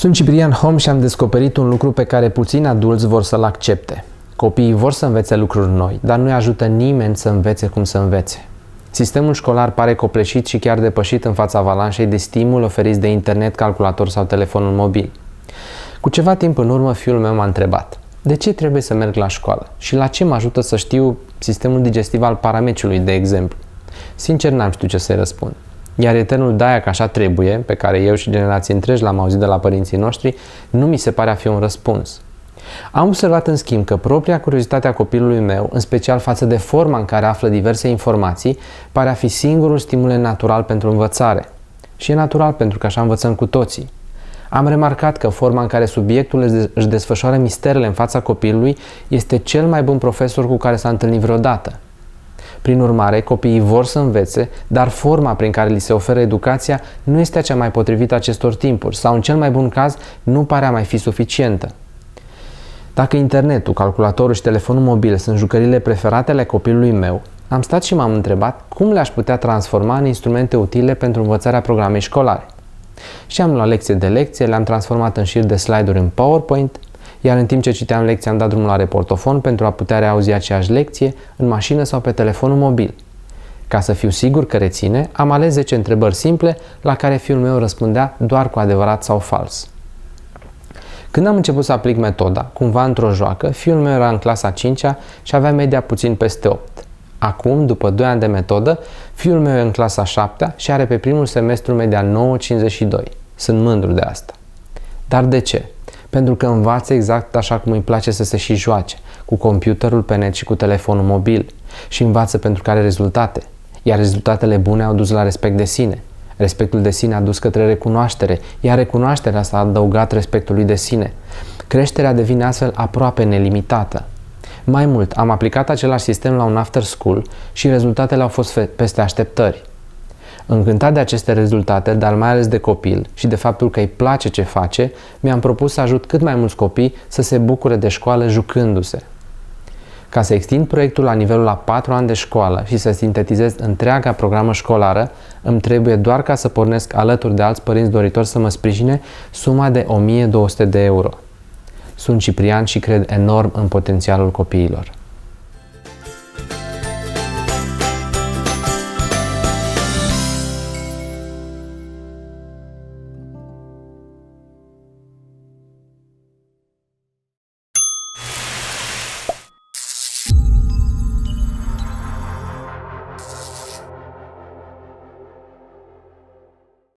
Sunt Ciprian Hom și am descoperit un lucru pe care puțini adulți vor să-l accepte. Copiii vor să învețe lucruri noi, dar nu-i ajută nimeni să învețe cum să învețe. Sistemul școlar pare copleșit și chiar depășit în fața avalanșei de stimuli oferiți de internet, calculator sau telefonul mobil. Cu ceva timp în urmă, fiul meu m-a întrebat: de ce trebuie să merg la școală? Și la ce mă ajută să știu sistemul digestiv al parameciului, de exemplu? Sincer, n-am știut ce să-i răspund. Iar eternul "daia că așa trebuie", pe care eu și generații întregi l-am auzit de la părinții noștri, nu mi se pare a fi un răspuns. Am observat în schimb că propria curiozitate a copilului meu, în special față de forma în care află diverse informații, pare a fi singurul stimulant natural pentru învățare. Și e natural pentru că așa învățăm cu toții. Am remarcat că forma în care subiectul își desfășoară misterele în fața copilului este cel mai bun profesor cu care s-a întâlnit vreodată. Prin urmare, copiii vor să învețe, dar forma prin care li se oferă educația nu este cea mai potrivită acestor timpuri sau, în cel mai bun caz, nu pare a mai fi suficientă. Dacă internetul, calculatorul și telefonul mobil sunt jucăriile preferate ale copilului meu, am stat și m-am întrebat cum le-aș putea transforma în instrumente utile pentru învățarea programei școlare. Și am luat lecție de lecție, le-am transformat în șir de slide-uri în PowerPoint, iar în timp ce citeam lecția am dat drumul la reportofon pentru a putea reauzi aceeași lecție în mașină sau pe telefonul mobil. Ca să fiu sigur că reține, am ales 10 întrebări simple la care fiul meu răspundea doar cu adevărat sau fals. Când am început să aplic metoda, cumva într-o joacă, fiul meu era în clasa 5-a și avea media puțin peste 8. Acum, după 2 ani de metodă, fiul meu e în clasa 7-a și are pe primul semestru media 9,52. Sunt mândru de asta. Dar de ce? Pentru că învață exact așa cum îi place să se și joace, cu computerul pe net și cu telefonul mobil. Și învață pentru că are rezultate. Iar rezultatele bune au dus la respect de sine. Respectul de sine a dus către recunoaștere, iar recunoașterea s-a adăugat respectului de sine. Creșterea devine astfel aproape nelimitată. Mai mult, am aplicat același sistem la un after school și rezultatele au fost peste așteptări. Încântat de aceste rezultate, dar mai ales de copil și de faptul că îi place ce face, mi-am propus să ajut cât mai mulți copii să se bucure de școală jucându-se. Ca să extind proiectul la nivelul a 4 ani de școală și să sintetizez întreaga programă școlară, îmi trebuie doar ca să pornesc alături de alți părinți doritori să mă sprijine suma de 1200 de euro. Sunt Ciprian și cred enorm în potențialul copiilor.